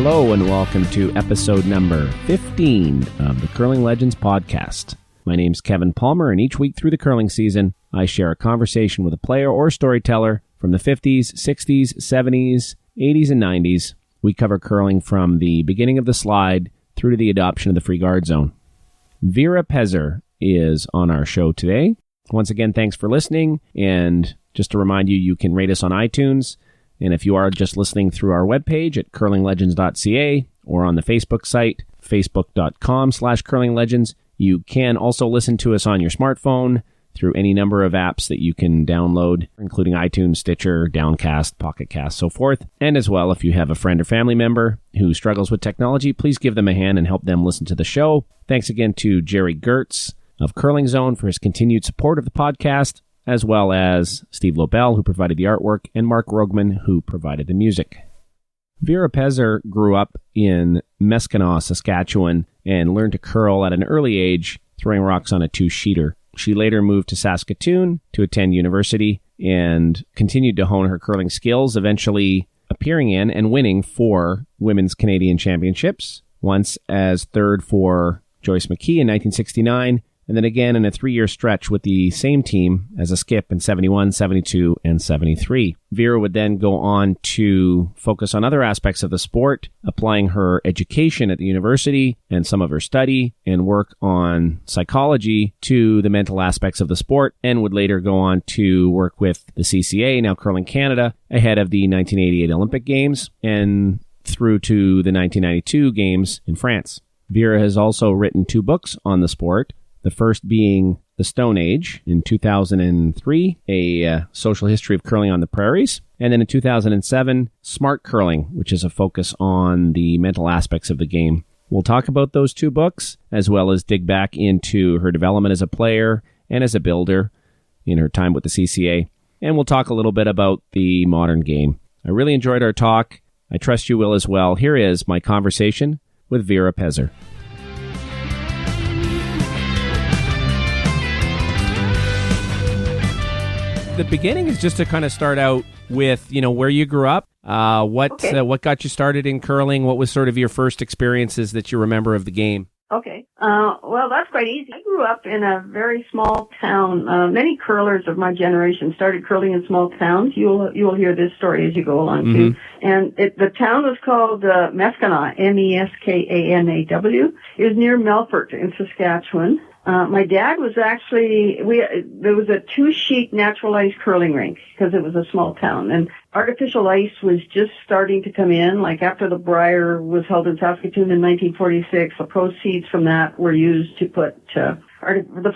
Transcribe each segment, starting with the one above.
Hello and welcome to episode number 15 of the Curling Legends podcast. My name's Kevin Palmer, and each week through the curling season, I share a conversation with a player or storyteller from the 50s, 60s, 70s, 80s, and 90s. We cover curling from the beginning of the slide through to the adoption of the free guard zone. Vera Pezer is on our show today. Once again, thanks for listening, and just to remind you, you can rate us on iTunes. And if you are just listening through our webpage at curlinglegends.ca or on the Facebook site, facebook.com/curlinglegends, you can also listen to us on your smartphone through any number of apps that you can download, including iTunes, Stitcher, Downcast, Pocket Cast, so forth. And as well, if you have a friend or family member who struggles with technology, please give them a hand and help them listen to the show. Thanks again to Jerry Gertz of Curling Zone for his continued support of the podcast, as well as Steve Lobel, who provided the artwork, and Mark Rogman, who provided the music. Vera Pezer grew up in Meskanaw, Saskatchewan, and learned to curl at an early age, throwing rocks on a two-sheeter. She later moved to Saskatoon to attend university and continued to hone her curling skills, eventually appearing in and winning 4 Women's Canadian Championships, once as third for Joyce McKee in 1969, and then again in a 3-year stretch with the same team as a skip in 71, 72, and 73. Vera would then go on to focus on other aspects of the sport, applying her education at the university and some of her study and work on psychology to the mental aspects of the sport, and would later go on to work with the CCA, now Curling Canada, ahead of the 1988 Olympic Games and through to the 1992 Games in France. Vera has also written 2 books on the sport, the first being The Stone Age in 2003, a social history of curling on the Prairies, and then in 2007, Smart Curling, which is a focus on the mental aspects of the game. We'll talk about those 2 books, as well as dig back into her development as a player and as a builder in her time with the CCA, and we'll talk a little bit about the modern game. I really enjoyed our talk. I trust you will as well. Here is my conversation with Vera Pezer. The beginning is just to kind of start out with, where you grew up, what got you started in curling, what was sort of your first experiences that you remember of the game? Okay. Well, that's quite easy. I grew up in a very small town. Many curlers of my generation started curling in small towns. You'll hear this story as you go along too. And the town was called Meskanaw, Meskanaw. It was near Melfort in Saskatchewan. My dad was actually, there was a 2-sheet natural ice curling rink because it was a small town, and artificial ice was just starting to come in, like after the Brier was held in Saskatoon in 1946. The proceeds from that were used to put the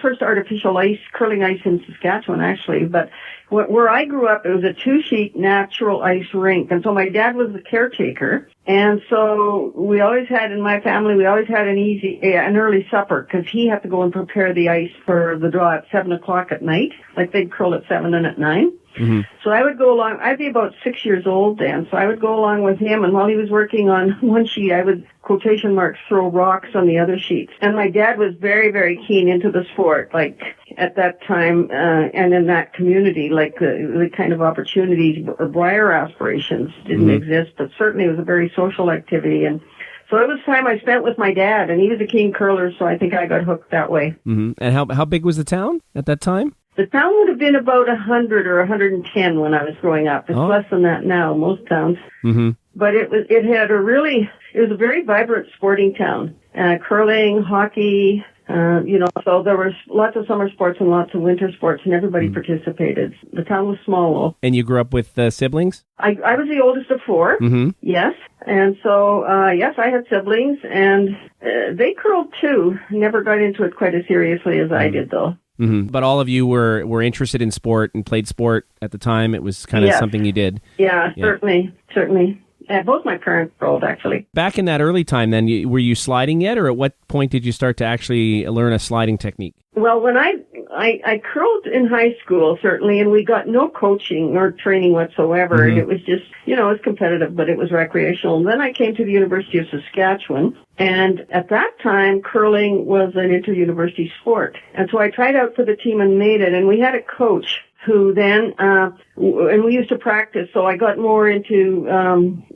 first artificial ice, curling ice in Saskatchewan, actually. But where I grew up, it was a 2-sheet natural ice rink. And so my dad was the caretaker. And so we always had, in my family, an early supper because he had to go and prepare the ice for the draw at 7 o'clock at night. Like they'd curl at 7 and at 9. Mm-hmm. So I would go along. I'd be about 6 years old then, so I would go along with him, and while he was working on one sheet, I would, quotation marks, throw rocks on the other sheets. And my dad was very, very keen into the sport, like at that time, and in that community, like the kind of opportunities, Brier aspirations didn't exist, but certainly it was a very social activity. And so it was time I spent with my dad, and he was a keen curler, so I think I got hooked that way. Mm-hmm. And how big was the town at that time? The town would have been about 100 or 110 when I was growing up. It's less than that now, most towns. Mm-hmm. But it was a very vibrant sporting town. Curling, hockey, so there was lots of summer sports and lots of winter sports, and everybody participated. The town was small, though. And you grew up with siblings? I was the oldest of 4, yes. And so, yes, I had siblings, and they curled too. Never got into it quite as seriously as I did, though. Mm-hmm. But all of you were interested in sport and played sport at the time. It was kind of something you did. Yeah, certainly. Both my parents curled, actually. Back in that early time, then, were you sliding yet, or at what point did you start to actually learn a sliding technique? Well, when I curled in high school, certainly, and we got no coaching or training whatsoever, and it was just, it was competitive, but it was recreational. And then I came to the University of Saskatchewan, and at that time, curling was an inter-university sport. And so I tried out for the team and made it, and we had a coach who then, and we used to practice, so I got more into,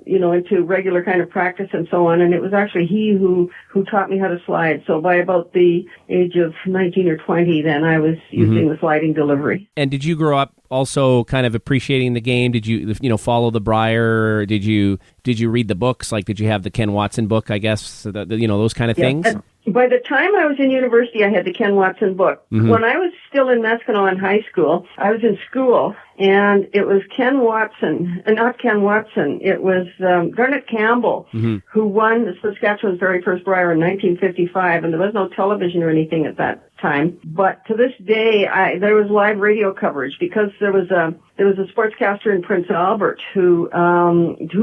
into regular kind of practice and so on, and it was actually he who taught me how to slide. So by about the age of 19 or 20, then I was using the sliding delivery. And did you grow up also kind of appreciating the game? Did you, follow the Briar? Did you read the books? Like, did you have the Ken Watson book, I guess, those kind of things? By the time I was in university, I had the Ken Watson book. Mm-hmm. When I was still in Meskanaw in high school, I was in school, and it was not Ken Watson, it was Garnet Campbell, who won Saskatchewan's very first Briar in 1955, and there was no television or anything at that time. But to this day, there was live radio coverage because there was a sportscaster in Prince Albert who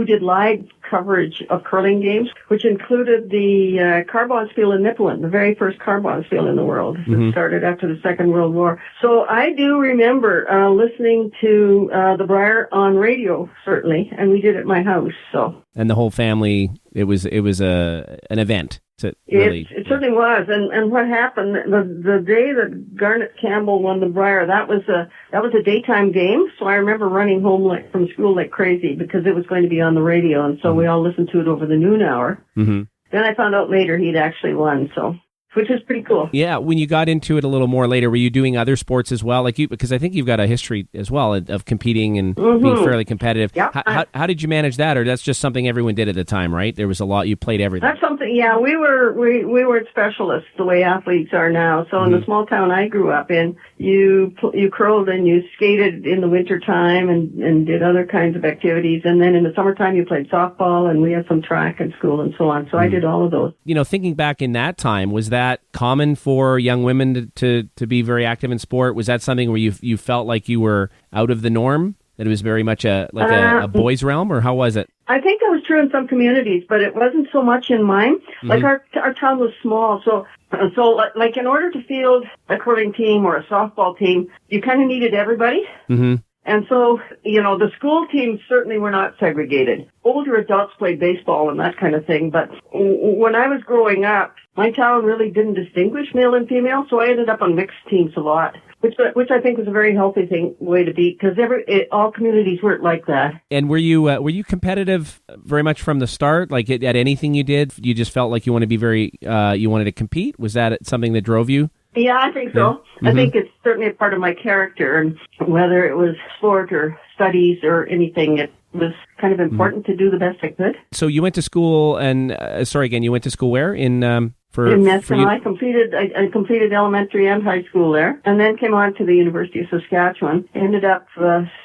did live coverage of curling games, which included the Carbon Spiel in Nipawin, the very first Carbon Spiel in the world. It started after the Second World War. So I do remember listening to the Briar on radio, certainly, and we did it at my house. So. And the whole family, it was an event. It certainly was, and what happened the day that Garnet Campbell won the Briar, that was a daytime game. So I remember running home from school like crazy because it was going to be on the radio, and so we all listened to it over the noon hour. Mm-hmm. Then I found out later he'd actually won, which is pretty cool. Yeah, when you got into it a little more later, were you doing other sports as well? Because I think you've got a history as well of competing and being fairly competitive. Yeah. How did you manage that, or that's just something everyone did at the time, right? There was a lot, you played everything. That's something, yeah, we weren't specialists the way athletes are now. So in the small town I grew up in, you curled and you skated in the wintertime and did other kinds of activities. And then in the summertime you played softball, and we had some track in school and so on. So I did all of those. Thinking back in that time, was that common for young women to be very active in sport? Was that something where you felt like you were out of the norm? That it was very much a boys' realm, or how was it? I think that was true in some communities, but it wasn't so much in mine. Like our town was small, so like in order to field a curling team or a softball team, you kind of needed everybody. Mm-hmm. And so, the school teams certainly were not segregated. Older adults played baseball and that kind of thing, but when I was growing up, my town really didn't distinguish male and female, so I ended up on mixed teams a lot, which I think was a very healthy way to be, because all communities weren't like that. And were you competitive very much from the start? Like at anything you did, you just felt like you wanted to be you wanted to compete? Was that something that drove you? Yeah, I think so. Yeah. Mm-hmm. I think it's certainly a part of my character, and whether it was sport or studies or anything, it was kind of important to do the best I could. So you went to school, and you went to school where? In Meskanaw. I completed elementary and high school there, and then came on to the University of Saskatchewan. Ended up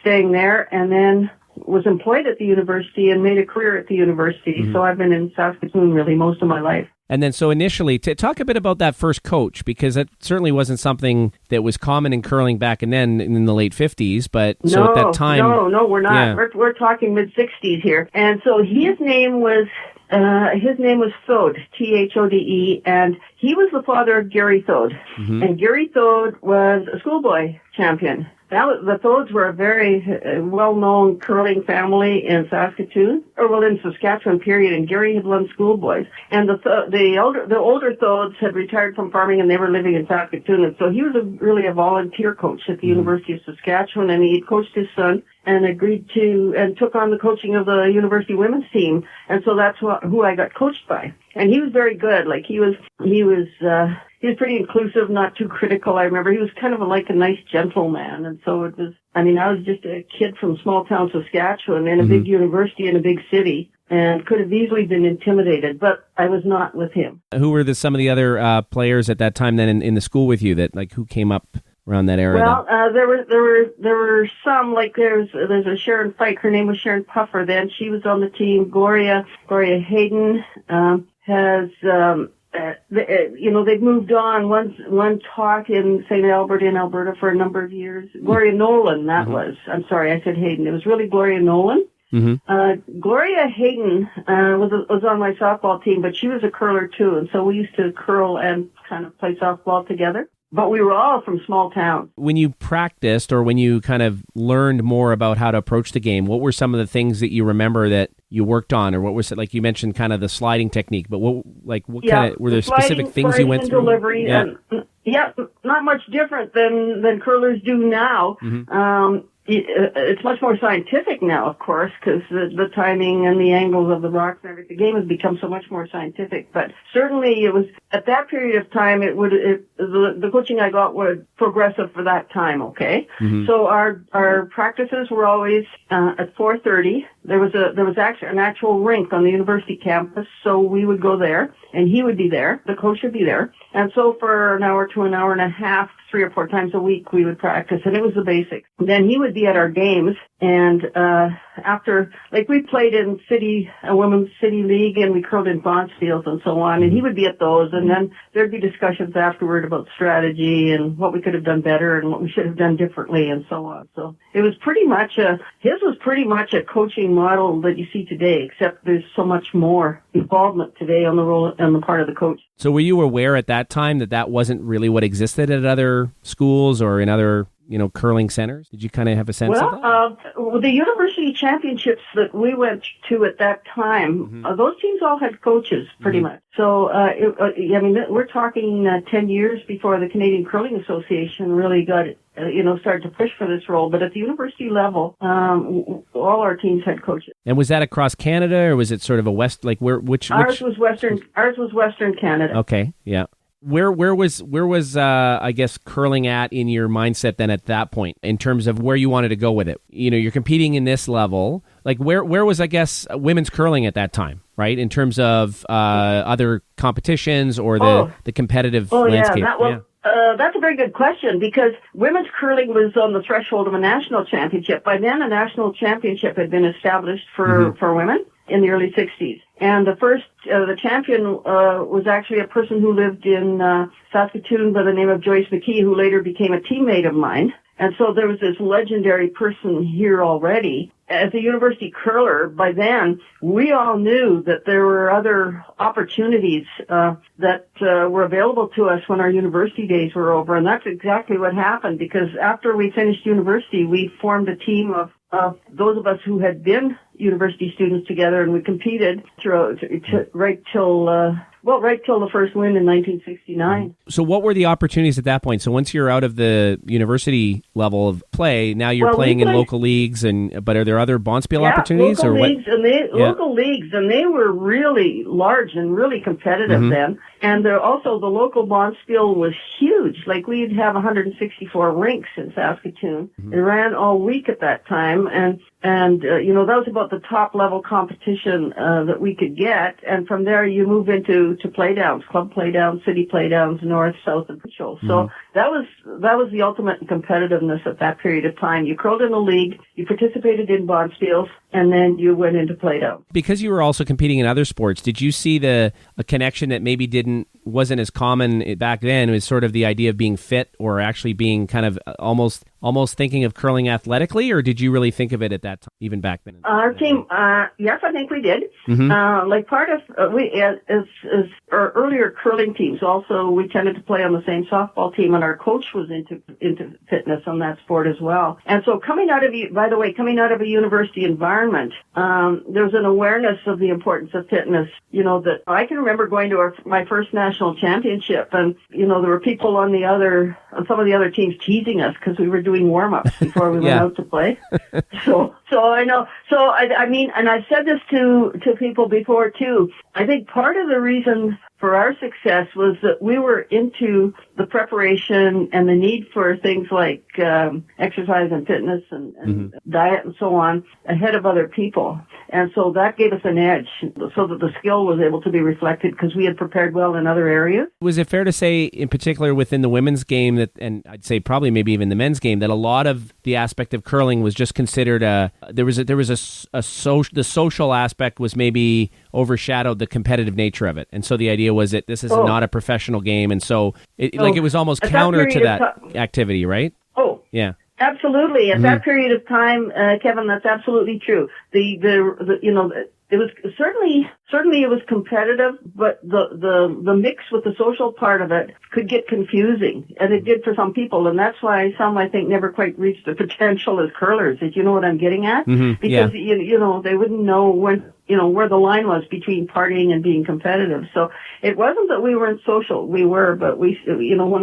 staying there, and then was employed at the university and made a career at the university. Mm-hmm. So I've been in Saskatoon really most of my life. And then so initially, talk a bit about that first coach, because that certainly wasn't something that was common in curling back and then in the late 50s. But so at that time... No, we're not. Yeah. We're talking mid-60s here. And so his name was Thode, Thode, and he was the father of Gary Thode. Mm-hmm. And Gary Thode was a schoolboy champion. The Thodes were a very well-known curling family in Saskatoon, in Saskatchewan, period, and Gary had won schoolboys. And the older Thodes had retired from farming, and they were living in Saskatoon, and so he was really a volunteer coach at the University of Saskatchewan, and he coached his son and took on the coaching of the university women's team, and so that's who I got coached by. And he was very good. Like he was pretty inclusive, not too critical. I remember he was kind of like a nice gentleman. And so I was just a kid from small town Saskatchewan in a big university in a big city, and could have easily been intimidated, but I was not with him. Who were some of the other players at that time then in the school with you who came up around that era? Well, there were some, like there's a Sharon Fike. Her name was Sharon Puffer then. She was on the team. Gloria Hayden has they've moved on. One taught in St. Albert in Alberta for a number of years. Gloria Nolan, I'm sorry, I said Hayden. It was really Gloria Nolan. Mm-hmm. Gloria Hayden was on my softball team, but she was a curler too, and so we used to curl and kind of play softball together. But we were all from small towns. When you practiced, or when you kind of learned more about how to approach the game, what were some of the things that you remember that you worked on, or what was it like? You mentioned kind of the sliding technique, but what Yeah, kind of, were there specific things you went through? Delivery, Yeah. and not much different than curlers do now. It's much more scientific now, of course, because the timing and the angles of the rocks and everything. The game has become so much more scientific. But certainly, it was at that period of time. The coaching I got was progressive for that time. Okay, so our practices were always at 4:30. There was actually an actual rink on the university campus, so we would go there, and he would be there. The coach would be there, and so for an hour to an hour and a half, 3 or 4 times a week, we would practice, and it was the basics. Then he would be at our games, and after, like, we played in a women's city league, and we curled in Bonspiels and so on, and he would be at those, and then there'd be discussions afterward about strategy and what we could have done better and what we should have done differently and so on. So it was pretty much his was pretty much a coaching model that you see today, except there's so much more involvement today on the part of the coach. So were you aware at that time that wasn't really what existed at other schools or in other, curling centers? Did you kind of have a sense of that? The university championships that we went to at that time, those teams all had coaches pretty much. So, we're talking 10 years before the Canadian Curling Association really got started to push for this role. But at the university level, all our teams had coaches. And was that across Canada, or was it sort of a West, like which? Ours was Western Canada. Okay, yeah. Where was I guess curling at in your mindset then at that point in terms of where you wanted to go with it? You're competing in this level. Like where was, I guess, women's curling at that time, right? In terms of other competitions or the competitive landscape. That's a very good question, because women's curling was on the threshold of a national championship. By then, a national championship had been established for women in the early 60s. And the champion was actually a person who lived in Saskatoon by the name of Joyce McKee, who later became a teammate of mine. And so there was this legendary person here already. As a university curler, by then, we all knew that there were other opportunities that were available to us when our university days were over. And that's exactly what happened, because after we finished university, we formed a team of those of us who had been university students together, and we competed right till the first win in 1969. So what were the opportunities at that point? So once you're out of the university level of play, now you're playing in local leagues, but are there other Bonspiel opportunities? Local leagues, and they were really large and really competitive then. And also the local Bonspiel was huge. Like, we'd have 164 rinks in Saskatoon. It ran all week at that time, and that was about the top level competition that we could get. And from there, you move into playdowns, club playdowns, city playdowns, north, south, and central. So that was the ultimate competitiveness at that period of time. You curled in a league, you participated in Bonspiels, and then you went into playdown. Because you were also competing in other sports, did you see a connection that maybe wasn't as common back then? It was sort of the idea of being fit, or actually being kind of almost thinking of curling athletically, or did you really think of it at that time, even back then? Our team, yes, I think we did. Like part of as our earlier curling teams, also we tended to play on the same softball team, and our coach was into fitness on that sport as well. And so coming out of a university environment, there was an awareness of the importance of fitness. That I can remember going to my first national championship, and there were people on some of the other teams teasing us because we were doing warm-ups before we went out to play. So I know. So I mean, and I've said this to people before too. I think part of the reason for our success was that we were into the preparation and the need for things like exercise and fitness and diet and so on ahead of other people. And so that gave us an edge, so that the skill was able to be reflected because we had prepared well in other areas. Was it fair to say, in particular within the women's game, that, and I'd say probably maybe even the men's game, that a lot of the aspect of curling was just considered the social aspect was maybe overshadowed the competitive nature of it, and so the idea was that this is not a professional game, and so it was almost counter to that activity, right? Oh, yeah. Absolutely. At that period of time, Kevin, that's absolutely true. It was certainly it was competitive, but the mix with the social part of it could get confusing, and it did for some people, and that's why some, I think, never quite reached their potential as curlers, if you know what I'm getting at. Because they wouldn't know when where the line was between partying and being competitive. So it wasn't that we weren't social. We were, but when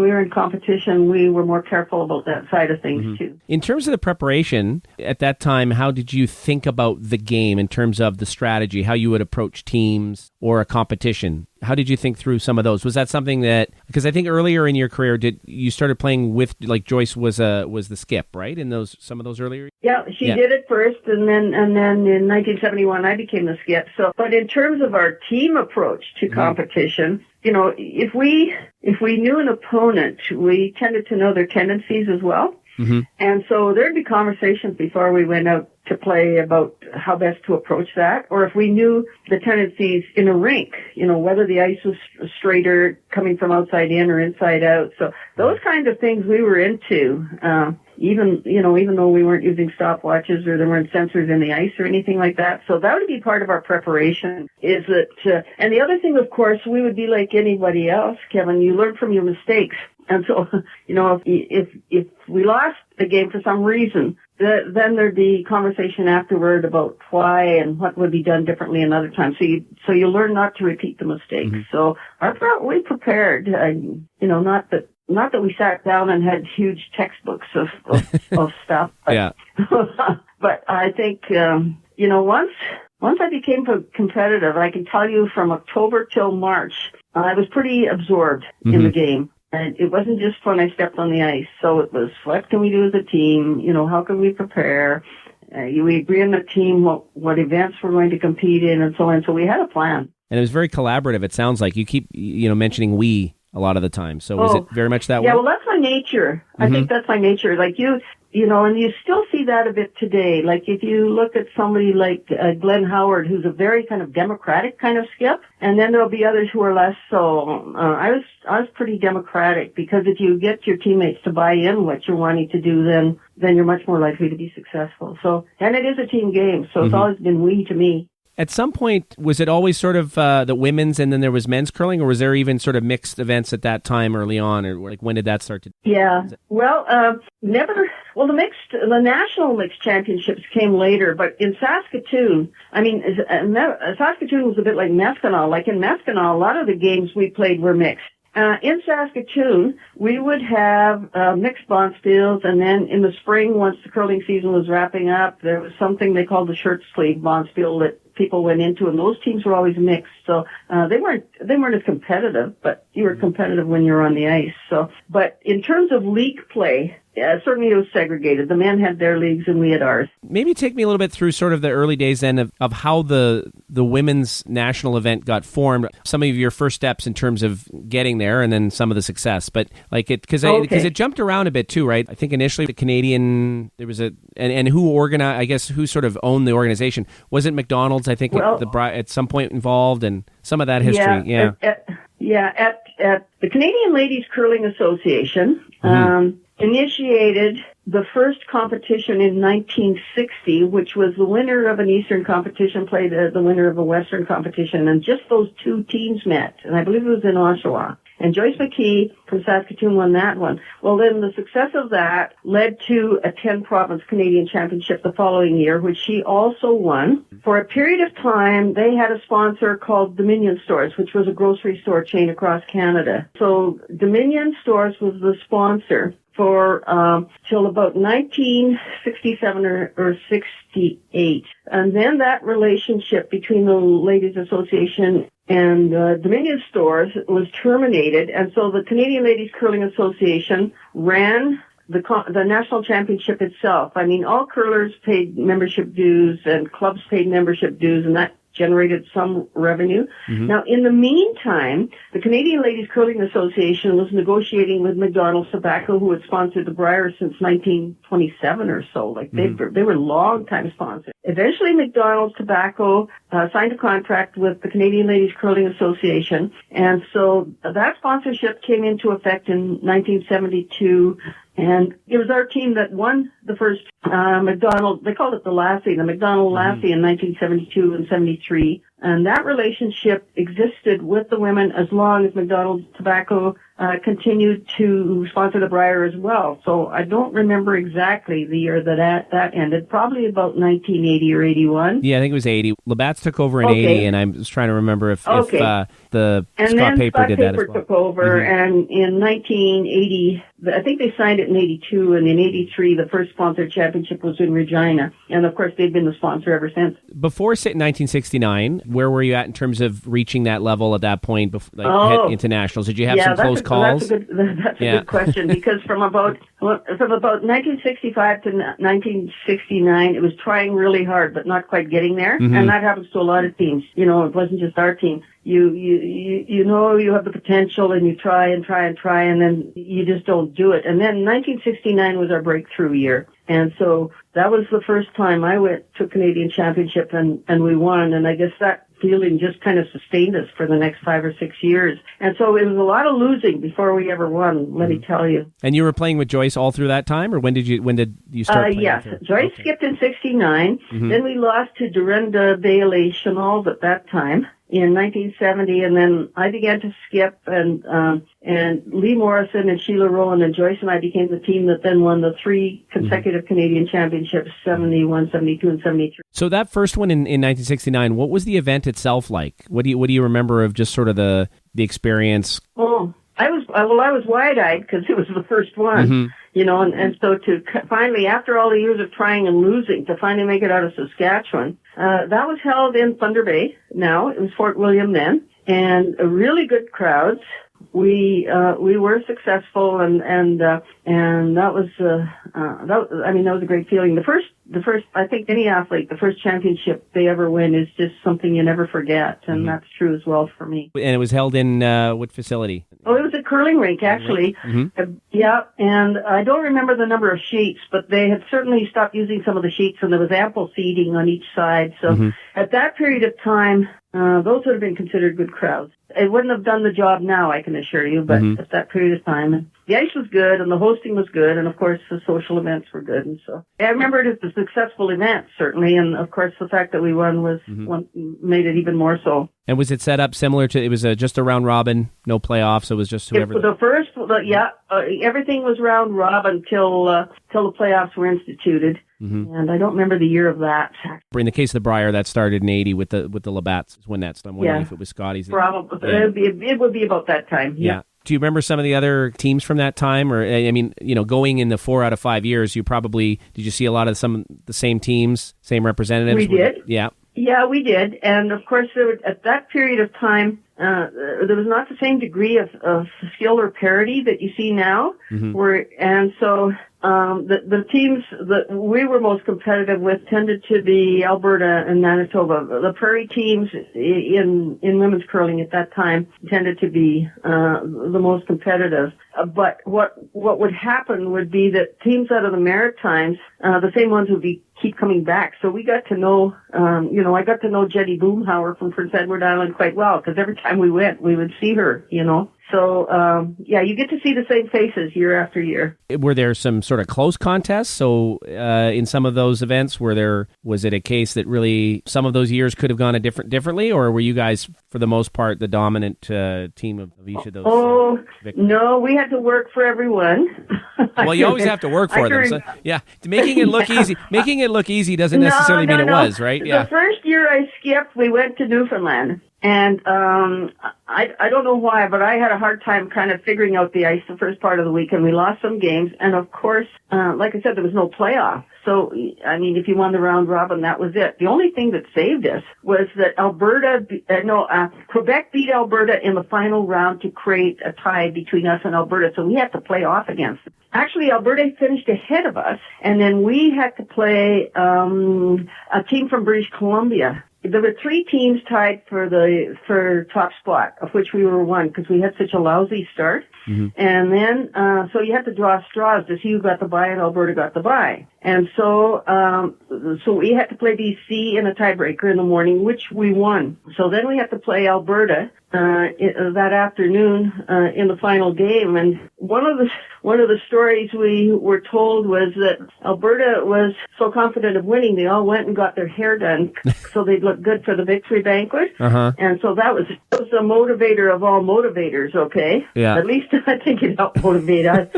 we were in competition, we were more careful about that side of things too. In terms of the preparation at that time, how did you think about the game in terms of the strategy, how you would approach teams or a competition? How did you think through some of those? Was that something that, because I think earlier in your career, you started playing with, like Joyce was the skip, right? In some of those earlier? Yeah, she did it first, and then in 1971 I became the skip. So, but in terms of our team approach to competition, if we knew an opponent, we tended to know their tendencies as well. Mm-hmm. And so there'd be conversations before we went out to play about how best to approach that, or if we knew the tendencies in a rink, whether the ice was straighter coming from outside in or inside out. So those kinds of things we were into, even though we weren't using stopwatches or there weren't sensors in the ice or anything like that. So that would be part of our preparation, is that, and the other thing, of course, we would be like anybody else, Kevin, you learn from your mistakes. And so, if we lost a game for some reason, then there'd be conversation afterward about why and what would be done differently another time. So you learn not to repeat the mistakes. Mm-hmm. So we prepared, not that we sat down and had huge textbooks of stuff. But, yeah. But I think, once I became competitive, I can tell you from October till March, I was pretty absorbed in the game. And it wasn't just when I stepped on the ice. So it was, what can we do as a team? How can we prepare? We agree on the team, what events we're going to compete in, and so on. So we had a plan. And it was very collaborative, it sounds like. You keep, mentioning we a lot of the time. So was it very much that way? Yeah, well, that's my nature. I think that's my nature. Like and you still see that a bit today. Like if you look at somebody like Glenn Howard, who's a very kind of democratic kind of skip, and then there'll be others who are less so. I was pretty democratic, because if you get your teammates to buy in what you're wanting to do, then you're much more likely to be successful. So, and it is a team game, so it's always been we to me. At some point, was it always sort of the women's and then there was men's curling, or was there even sort of mixed events at that time early on, or like when did that start to? Yeah, well, never. Well, the national mixed championships came later, but in Saskatoon, Saskatoon was a bit like Meskanaw. Like in Meskanaw, a lot of the games we played were mixed. In Saskatoon, we would have mixed bonspiels, and then in the spring, once the curling season was wrapping up, there was something they called the shirt sleeve bonspiel that people went into, and those teams were always mixed. So they weren't as competitive, but you were competitive when you were on the ice. So, but in terms of league play, certainly it was segregated. The men had their leagues and we had ours. Maybe take me a little bit through sort of the early days then of how the women's national event got formed. Some of your first steps in terms of getting there, and then some of the success. But like because it jumped around a bit too, right? I think initially the Canadian, there was and who organized, I guess, who sort of owned the organization. Was it McDonald's? I think at some point involved, and some of that history. At the Canadian Ladies Curling Association, initiated the first competition in 1960, which was the winner of an Eastern competition played the winner of a Western competition, and just those two teams met, and I believe it was in Oshawa. And Joyce McKee from Saskatoon won that one. Well, then the success of that led to a 10-province Canadian championship the following year, which she also won. For a period of time, they had a sponsor called Dominion Stores, which was a grocery store chain across Canada. So Dominion Stores was the sponsor for till about 1967 or 68. And then that relationship between the Ladies Association and Dominion Stores was terminated, and so the Canadian Ladies Curling Association ran the national championship itself. I mean, all curlers paid membership dues and clubs paid membership dues, and that generated some revenue. Mm-hmm. Now, in the meantime, the Canadian Ladies Curling Association was negotiating with McDonald's Tobacco, who had sponsored the Briars since 1927 or so. Like they were long-time sponsors. Eventually, McDonald's Tobacco signed a contract with the Canadian Ladies Curling Association, and so that sponsorship came into effect in 1972. And it was our team that won the first McDonald, they called it the McDonald Lassie in 1972 and 73. And that relationship existed with the women as long as McDonald's Tobacco continued to sponsor the Briar as well. So I don't remember exactly the year that ended, probably about 1980 or 81. Yeah, I think it was 80. Labatt's took over in 80, and I'm just trying to remember if the and Scott Paper did that as Paper well. took over, and in 1980, I think they signed it in 82, and in 83, the first sponsored championship was in Regina. And, of course, they've been the sponsor ever since. Before 1969, where were you at in terms of reaching that level at that point, head into nationals? Did you have some close calls? That's a good question, because from about 1965 to 1969, it was trying really hard, but not quite getting there. Mm-hmm. And that happens to a lot of teams. You know, it wasn't just our team. You know you have the potential, and you try, and then you just don't do it. And then 1969 was our breakthrough year. And so that was the first time I went to a Canadian Championship, and we won. And I guess that feeling just kind of sustained us for the next 5 or 6 years. And so it was a lot of losing before we ever won, let me tell you. And you were playing with Joyce all through that time, or when did you start playing? Yes. Joyce skipped in 69. Mm-hmm. Then we lost to Dorinda Bailey Chanel at that time in 1970, and then I began to skip, and Lee Morrison and Sheila Rowan and Joyce and I became the team that then won the 3 consecutive Canadian Championships, 71, 72, and 73. So that first one in 1969, what was the event itself like? What do you remember of just sort of the experience? Oh, I was wide-eyed because it was the first one. Mm-hmm. You know, and so to finally, after all the years of trying and losing, to finally make it out of Saskatchewan, that was held in Thunder Bay. Now it was Fort William then, and really good crowds. We were successful, and that was that was a great feeling. The first I think any athlete, the first championship they ever win is just something you never forget, and mm-hmm. that's true as well for me. And it was held in what facility? Oh, it was a curling rink, actually. Mm-hmm. Yeah, and I don't remember the number of sheets, but they had certainly stopped using some of the sheets, and there was ample seating on each side. So mm-hmm. at that period of time, those would have been considered good crowds. It wouldn't have done the job now, I can assure you, but mm-hmm. at that period of time, the ice was good, and the hosting was good, and of course the social events were good, and so I remember it as a successful event, certainly, and of course the fact that we won was made it even more so. And was it set up similar to, it was just a round robin, no playoffs, it was just whoever? Everything was round robin till the playoffs were instituted. Mm-hmm. And I don't remember the year of that. In the case of the Briar, that started in 80 with the Labatts when that's done. I'm wondering if it was Scotty's. Probably. It would be about that time. Yeah. Do you remember some of the other teams from that time? Or, I mean, you know, going in the 4 out of 5 years, did you see a lot of the same teams, same representatives? We did. Yeah. Yeah, we did. And of course, at that period of time, there was not the same degree of skill or parity that you see now. Mm-hmm. The teams that we were most competitive with tended to be Alberta and Manitoba. The Prairie teams in women's curling at that time tended to be the most competitive. But what would happen would be that teams out of the Maritimes, the same ones would keep coming back. So we got to know, I got to know Jenny Boomhauer from Prince Edward Island quite well, because every time we went, we would see her, you know. So, you get to see the same faces year after year. Were there some sort of close contests? So, in some of those events, was it a case that really some of those years could have gone differently, or were you guys, for the most part, the dominant team of each of those? Victories? No, we had to work for everyone. Well, you always have to work for them. So, yeah, making it look easy doesn't necessarily mean it was, right? Yeah. The first year I skipped, we went to Newfoundland. And I don't know why, but I had a hard time kind of figuring out the ice the first part of the week, and we lost some games. And of course, like I said, there was no playoff. So, I mean, if you won the round robin, that was it. The only thing that saved us was that Quebec beat Alberta in the final round to create a tie between us and Alberta. So we had to play off against them. Actually, Alberta finished ahead of us, and then we had to play a team from British Columbia. There were 3 teams tied for top spot, of which we were one, because we had such a lousy start. Mm-hmm. And then, so you had to draw straws to see who got the bye, and Alberta got the bye. And so we had to play BC in a tiebreaker in the morning, which we won. So then we had to play Alberta that afternoon in the final game. And one of the stories we were told was that Alberta was so confident of winning, they all went and got their hair done so they'd look good for the victory banquet. Uh-huh. And so that was the motivator of all motivators. Okay, yeah. At least I think it helped motivate us.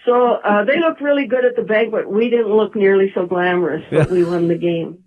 So they looked really good at the banquet. We didn't look nearly so glamorous, but we won the game.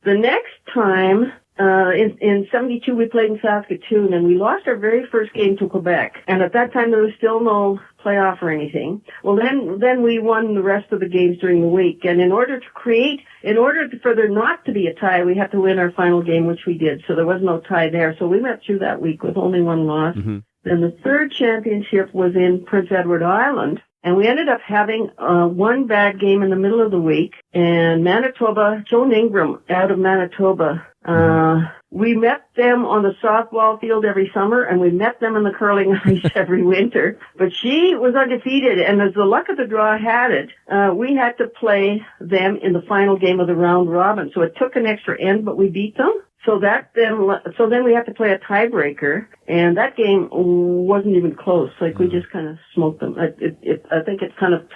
The next time, in 72, we played in Saskatoon, and we lost our very first game to Quebec. And at that time, there was still no playoff or anything. Well, then we won the rest of the games during the week. And in order for there not to be a tie, we had to win our final game, which we did. So there was no tie there. So we went through that week with only one loss. Mm-hmm. Then the third championship was in Prince Edward Island. And we ended up having one bad game in the middle of the week. And Manitoba, Joan Ingram out of Manitoba, we met them on the softball field every summer, and we met them in the curling ice every winter. But she was undefeated, and as the luck of the draw had it, we had to play them in the final game of the round robin. So it took an extra end, but we beat them. So then we had to play a tiebreaker, and that game wasn't even close. Like, we just kind of smoked them. I think it kind of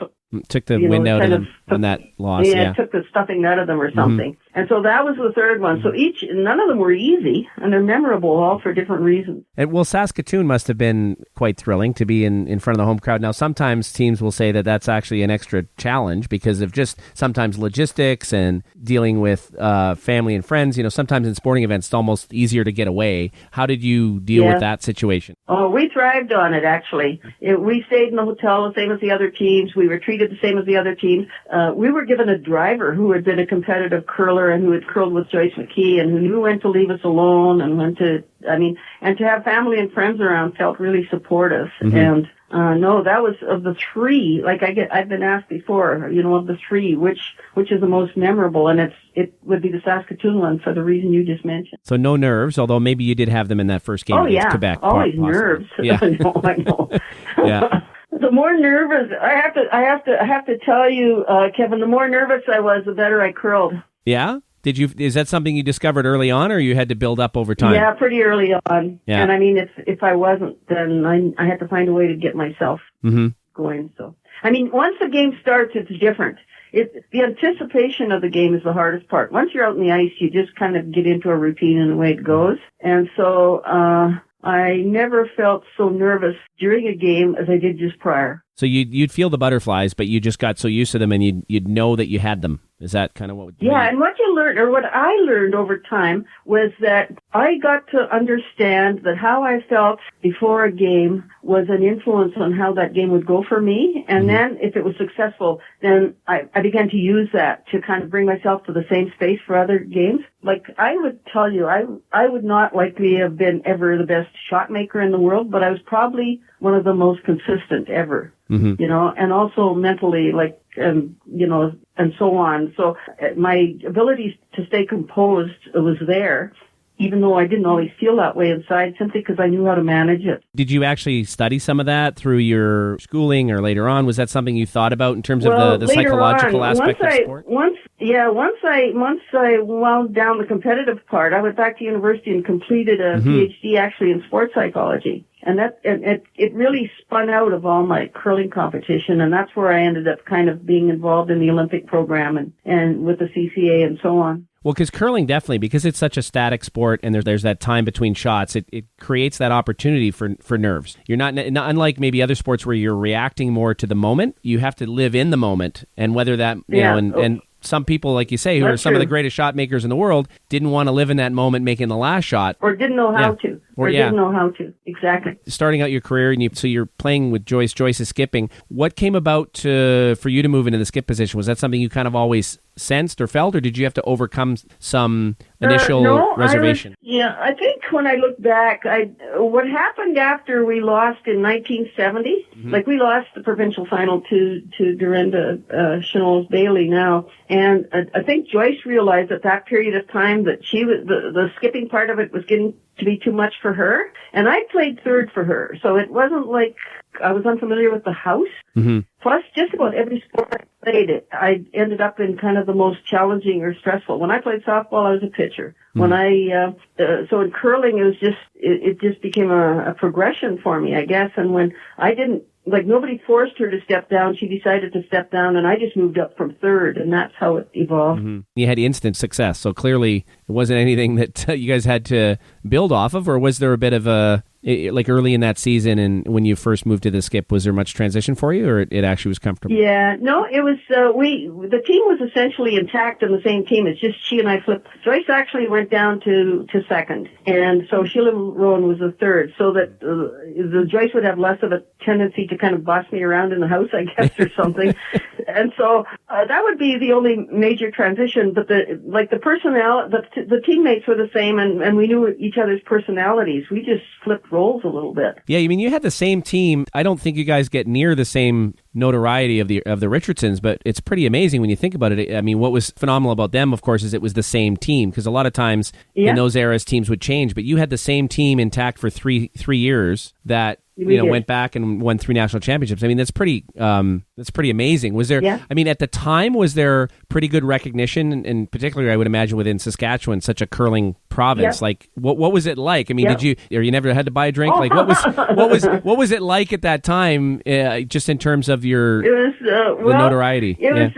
took the wind out of them on that loss. Yeah, it took the stuffing out of them or something. Mm-hmm. And so that was the third one. So none of them were easy, and they're memorable all for different reasons. And, well, Saskatoon must have been quite thrilling to be in front of the home crowd. Now, sometimes teams will say that that's actually an extra challenge because of just sometimes logistics and dealing with family and friends. You know, sometimes in sporting events, it's almost easier to get away. How did you deal with that situation? Oh, we thrived on it, actually. We stayed in the hotel the same as the other teams. We were treated the same as the other teams. We were given a driver who had been a competitive curler and who had curled with Joyce McKee and who knew when to leave us alone and and to have family and friends around felt really supportive. Mm-hmm. And no, that was of the three. Like I've been asked before, of the three, which is the most memorable, and it would be the Saskatoon one for the reason you just mentioned. So no nerves, although maybe you did have them in that first game against Quebec. Always nerves. Yeah, I know. Yeah. The more nervous I have to tell you, Kevin, the more nervous I was, the better I curled. Yeah? Is that something you discovered early on, or you had to build up over time? Yeah, pretty early on. Yeah. And I mean, if I wasn't, then I had to find a way to get myself going. So, I mean, once the game starts, it's different. The anticipation of the game is the hardest part. Once you're out in the ice, you just kind of get into a routine and the way it goes. And so, I never felt so nervous during a game as I did just prior. So you'd feel the butterflies, but you just got so used to them, and you'd know that you had them. Is that kind of what? Yeah, and what I learned over time was that I got to understand that how I felt before a game was an influence on how that game would go for me. And then if it was successful, then I began to use that to kind of bring myself to the same space for other games. Like, I would tell you, I would not likely have been ever the best shot maker in the world, but I was probably one of the most consistent ever. Mm-hmm. And also mentally, and so on. So my ability to stay composed was there, even though I didn't always feel that way inside, simply because I knew how to manage it. Did you actually study some of that through your schooling or later on? Was that something you thought about in terms of the psychological aspect of sport? Once I wound down the competitive part, I went back to university and completed a PhD actually in sports psychology. And it really spun out of all my curling competition, and that's where I ended up kind of being involved in the Olympic program and with the CCA and so on. Well, because curling definitely, because it's such a static sport and there's that time between shots, it creates that opportunity for nerves. You're not unlike maybe other sports where you're reacting more to the moment. You have to live in the moment, and whether that, and some people, like you say, who are some of the greatest shot makers in the world, didn't want to live in that moment making the last shot. Or didn't know how to. Didn't know how to. Exactly. Starting out your career, and so you're playing with Joyce. Joyce is skipping. What came about for you to move into the skip position? Was that something you kind of always sensed or felt, or did you have to overcome some initial reservation? I think when I look back, what happened after we lost in 1970, like we lost the provincial final to Dorinda Chenolles Bailey now, and I think Joyce realized at that period of time that she was the skipping part of it was getting to be too much for her. And I played third for her. So it wasn't like I was unfamiliar with the house. Mm-hmm. Plus, just about every sport I played, I ended up in kind of the most challenging or stressful. When I played softball, I was a pitcher. Mm-hmm. So in curling, it just became a progression for me, I guess. And when I didn't, like, nobody forced her to step down. She decided to step down, and I just moved up from third, and that's how it evolved. Mm-hmm. You had instant success, so clearly it wasn't anything that you guys had to build off of, or was there a bit of like early in that season and when you first moved to the skip, was there much transition for you, or it actually was comfortable? Yeah, no, it was, the team was essentially intact in the same team. It's just she and I flipped. Joyce actually went down to second, and so Sheila Rowan was the third, so that the Joyce would have less of a tendency to kind of boss me around in the house, I guess, or something. And so that would be the only major transition, but the personnel, the teammates were the same, and we knew each other's personalities. We just flipped roles a little bit. Yeah, I mean, you had the same team. I don't think you guys get near the same notoriety of the Richardsons, but it's pretty amazing when you think about it. I mean, what was phenomenal about them, of course, is it was the same team, because a lot of times in those eras teams would change, but you had the same team intact for three years that went back and won 3 national championships. I mean, that's pretty amazing. Was there? Yeah. I mean, at the time, was there pretty good recognition, and particularly, I would imagine, within Saskatchewan, such a curling province? Yeah. Like, what was it like? I mean, did you never had to buy a drink? Like, what was it like at that time? Just in terms of your the notoriety. It was.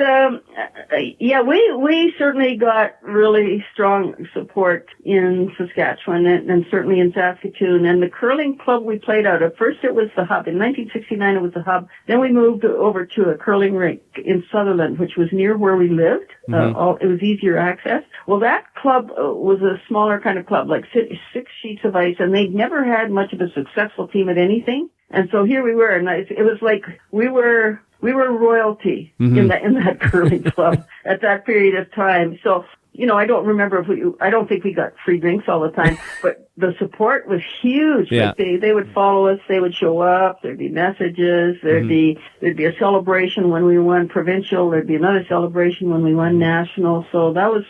We certainly got really strong support in Saskatchewan and certainly in Saskatoon. And the curling club we played out of, first it was the Hub. In 1969 it was the Hub. Then we moved over to a curling rink in Sutherland, which was near where we lived. Mm-hmm. It was easier access. Well, that club was a smaller kind of club, like 6 sheets of ice, and they'd never had much of a successful team at anything. And so here we were, and it was like we were royalty in that curling club at that period of time. So, I don't remember I don't think we got free drinks all the time, but the support was huge. Yeah. Like they would follow us, they would show up, there'd be messages, there'd be a celebration when we won provincial, there'd be another celebration when we won national. So that was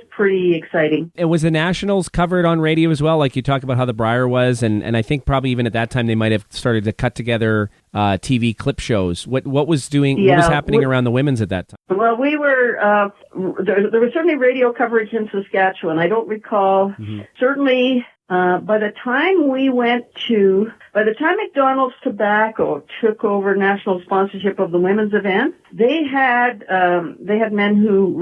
pretty exciting. And was the nationals covered on radio as well? Like you talked about how the Brier was, and I think probably even at that time they might have started to cut together TV clip shows. What was happening around the women's at that time? Well, we were there was certainly radio coverage in Saskatchewan. I don't recall. Certainly, by the time McDonald's Tobacco took over national sponsorship of the women's event, they had men who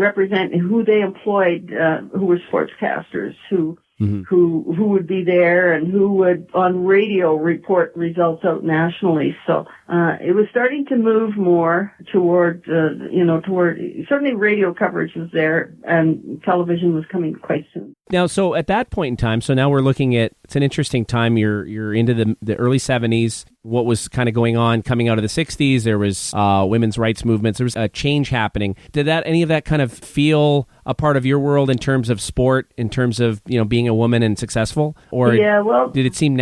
they employed, who were sportscasters, who would be there and who would on radio report results out nationally. So it was starting to move more toward certainly radio coverage was there, and television was coming quite soon. Now, so at that point in time, so now we're looking at, it's an interesting time. You're into the early 70s. What was kind of going on coming out of the 60s? There was women's rights movements. There was a change happening. Did any of that kind of feel a part of your world in terms of sport, in terms of being a woman and successful, or did it seem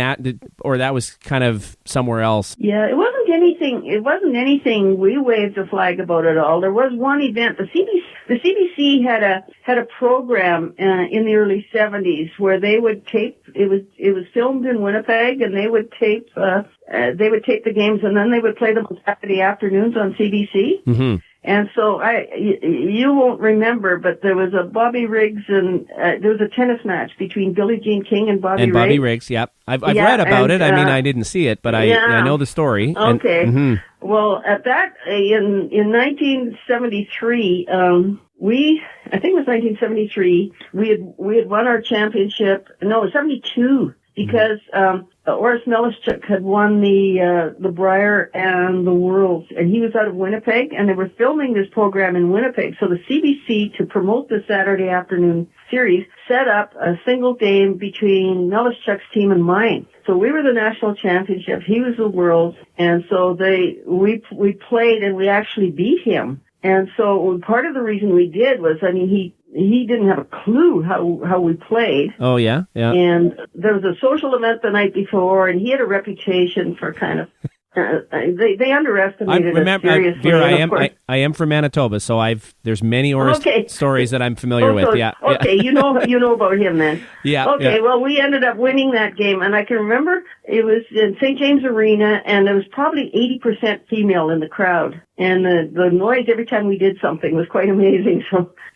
or that was kind of somewhere else? Yeah, it wasn't anything we waved a flag about at all. There was one event. The CBC had a program in the early 70s where they would tape. It was filmed in Winnipeg, and they would tape the games, and then they would play them on Saturday afternoons on CBC. Mm-hmm. And so you won't remember, but there was a Bobby Riggs and there was a tennis match between Billie Jean King and Bobby Riggs. Bobby Riggs, yep. I've read about it. I mean, I didn't see it, but I know the story. Okay. Well, at that in 1973, I think it was 1973. We had won our championship. No, it was 72 because Orest had won the Brier and the Worlds, and he was out of Winnipeg, and they were filming this program in Winnipeg. So the CBC, to promote the Saturday afternoon series, set up a single game between Melischuk's team and mine. So we were the national championship, he was the Worlds, and so we played and we actually beat him. And so part of the reason we did was, I mean, he didn't have a clue how we played. Oh, yeah? Yeah. And there was a social event the night before, and he had a reputation for kind of They underestimated us seriously. Vera, I am from Manitoba, so there's many Orest stories that I'm familiar with. Yeah. Okay, you know about him then. Yeah. Okay, well, we ended up winning that game, and I can remember it was in St. James Arena, and there was probably 80% female in the crowd, and the noise every time we did something was quite amazing.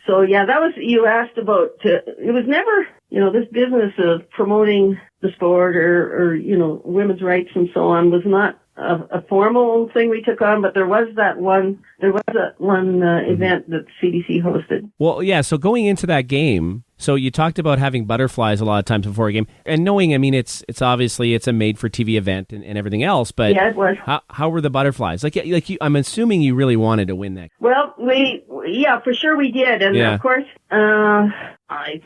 So yeah, that was, you asked about. It was never, this business of promoting the sport or women's rights and so on was not a formal thing we took on, but there was that one event that CDC hosted. Well, yeah, so going into that game, so you talked about having butterflies a lot of times before a game, and knowing, I mean, it's obviously it's a made-for-TV event and everything else, but yeah, it was. How were the butterflies? I'm assuming you really wanted to win that. Well, for sure we did, and of course,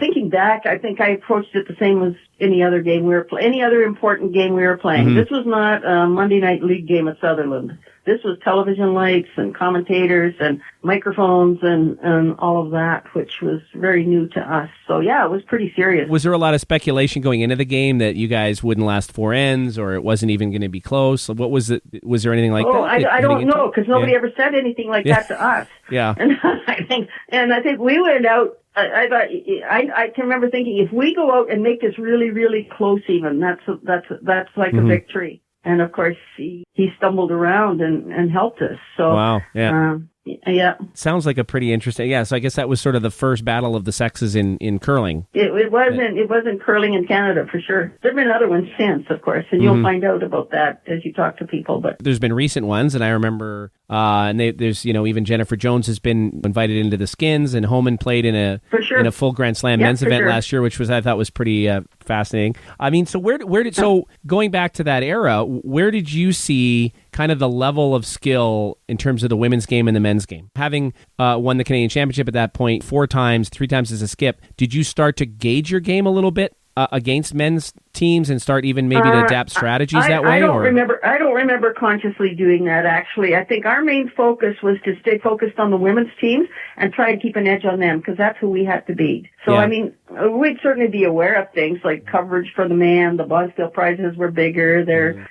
thinking back, I think I approached it the same as any other game any other important game we were playing. Mm-hmm. This was not a Monday night league game at Sutherland. This was television lights and commentators and microphones and all of that, which was very new to us. So yeah, it was pretty serious. Was there a lot of speculation going into the game that you guys wouldn't last 4 ends, or it wasn't even going to be close? What was it? Was there anything like that? I don't know, because nobody ever said anything like that to us. Yeah. And I think we went out. I can remember thinking, if we go out and make this really, really close, even that's like a victory. And of course, he stumbled around and helped us. So wow, yeah. Yeah. Sounds like a pretty interesting. Yeah, so I guess that was sort of the first battle of the sexes in curling. It wasn't curling in Canada for sure. There've been other ones since, of course, and you'll find out about that as you talk to people. But there's been recent ones, and I remember, there's even Jennifer Jones has been invited into the Skins, and Homan played in a full Grand Slam men's event last year, which I thought was pretty fascinating. I mean, so so going back to that era, where did you see kind of the level of skill in terms of the women's game and the men's game? Having won the Canadian Championship at that point 4 times, 3 times as a skip, did you start to gauge your game a little bit against men's teams and start even maybe to adapt strategies that way? I don't remember consciously doing that, actually. I think our main focus was to stay focused on the women's teams and try and keep an edge on them, because that's who we had to beat. So, I mean, we'd certainly be aware of things like coverage for the man, the Bosville prizes were bigger,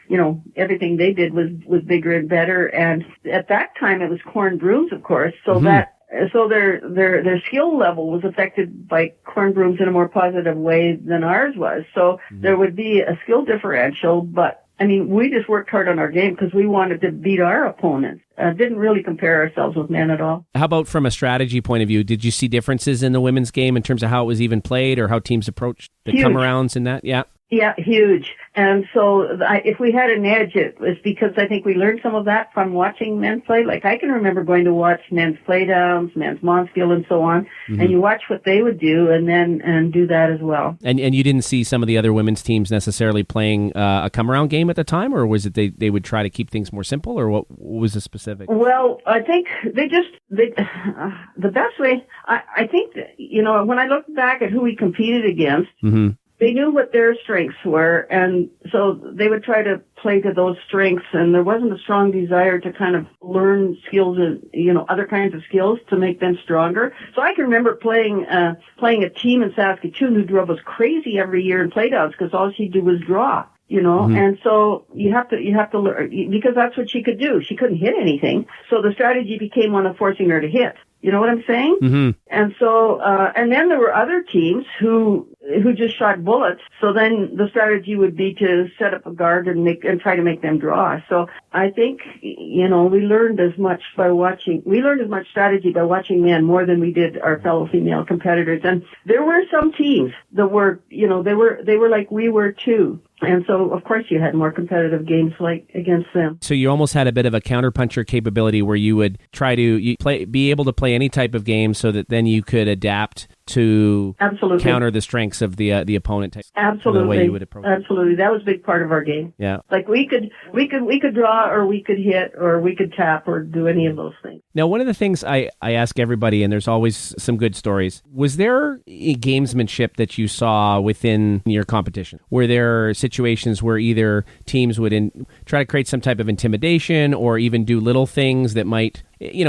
everything they did was bigger and better. And at that time, it was corn brooms, of course, so their skill level was affected by corn brooms in a more positive way than ours was. So there would be a skill differential, but I mean, we just worked hard on our game because we wanted to beat our opponents. Didn't really compare ourselves with men at all. How about from a strategy point of view? Did you see differences in the women's game in terms of how it was even played or how teams approached the come-arounds and that? Yeah. Yeah, huge. And so if we had an edge, it was because I think we learned some of that from watching men play. Like I can remember going to watch men's playdowns, men's Monspiel and so on, and you watch what they would do and do that as well. And you didn't see some of the other women's teams necessarily playing a come-around game at the time, or was it they would try to keep things more simple, or what was the specific? Well, I think the best way, I think, when I look back at who we competed against, they knew what their strengths were, and so they would try to play to those strengths, and there wasn't a strong desire to kind of learn skills and, other kinds of skills to make them stronger. So I can remember playing a team in Saskatchewan who drove us crazy every year in playdowns because all she'd do was draw. And so you have to learn, because that's what she could do. She couldn't hit anything. So the strategy became one of forcing her to hit. You know what I'm saying? And so, and then there were other teams who just shot bullets. So then the strategy would be to set up a guard and try to make them draw. So I think, we learned as much strategy by watching men more than we did our fellow female competitors. And there were some teams that were, they were like we were too. And so, of course, you had more competitive games like against them. So you almost had a bit of a counterpuncher capability where you would try to be able to play any type of game so that then you could adapt to counter the strengths of the opponent. Absolutely. The way you would approach it. Absolutely. That was a big part of our game. Yeah. Like we could draw, or we could hit, or we could tap, or do any of those things. Now, one of the things I ask everybody, and there's always some good stories, was there a gamesmanship that you saw within your competition? Were there situations where either teams would try to create some type of intimidation or even do little things that might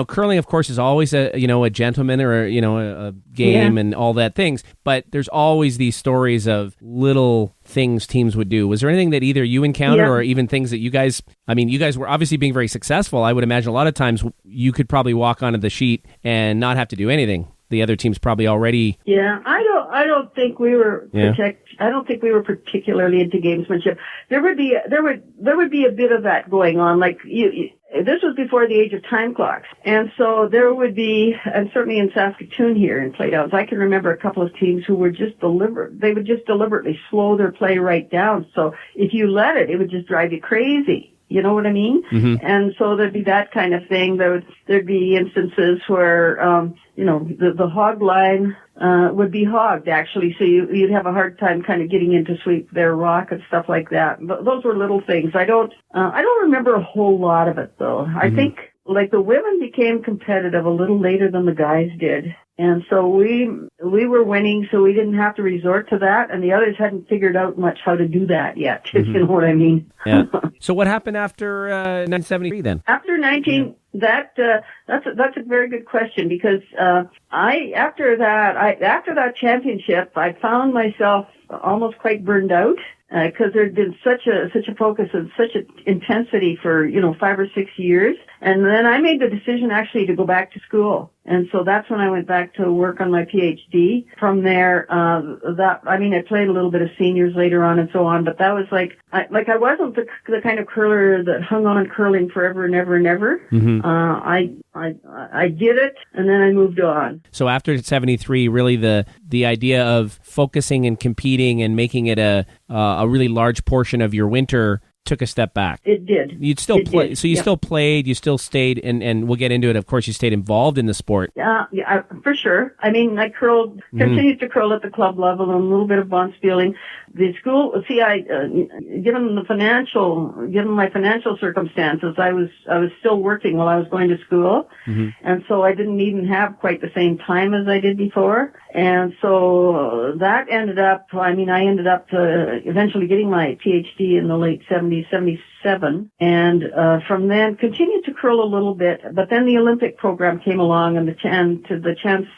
curling, of course, is always a gentleman or, a game and all that things. But there's always these stories of little things teams would do. Was there anything that either you encountered or even things that you guys were obviously being very successful. I would imagine a lot of times you could probably walk onto the sheet and not have to do anything. The other team's probably already. Yeah, I don't think we were I don't think we were particularly into gamesmanship. There would be a bit of that going on. Like this was before the age of time clocks, and so there would be, and certainly in Saskatoon here in playdowns, I can remember a couple of teams who were just They would just deliberately slow their play right down. So if you let it would just drive you crazy. You know what I mean? Mm-hmm. And so there'd be that kind of thing. There'd be instances where, the hog line, would be hogged actually. So you'd have a hard time kind of getting into sweep their rock and stuff like that. But those were little things. I don't remember a whole lot of it though. Mm-hmm. I think like the women became competitive a little later than the guys did. And so we were winning, so we didn't have to resort to that, and the others hadn't figured out much how to do that yet, if you know what I mean. Yeah. So what happened after 1973 then? After that's a very good question, because after that championship, I found myself almost quite burned out. Because there'd been such a focus and such an intensity for 5 or 6 years, and then I made the decision actually to go back to school, and so that's when I went back to work on my PhD. From there, I played a little bit of seniors later on and so on, but that was I wasn't the kind of curler that hung on curling forever and ever and ever. Mm-hmm. I did it, and then I moved on. So after 73, really the idea of focusing and competing and making it a really large portion of your winter took a step back. It did. You'd still play, so you still played, you still stayed, and we'll get into it. Of course, you stayed involved in the sport. Yeah, for sure. I continued to curl at the club level and a little bit of bonspieling. The school, given my financial circumstances, I was still working while I was going to school, and so I didn't even have quite the same time as I did before. And so that ended up, I ended up eventually getting my PhD in the late 70s, 77, and from then continued to curl a little bit, but then the Olympic program came along and the chance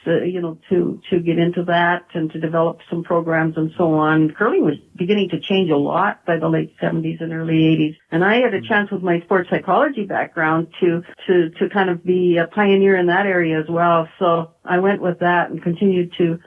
to get into that and to develop some programs and so on. Curling was beginning to change a lot by the late 70s and early 80s, and I had a chance with my sports psychology background to kind of be a pioneer in that area as well. So I went with that and continued to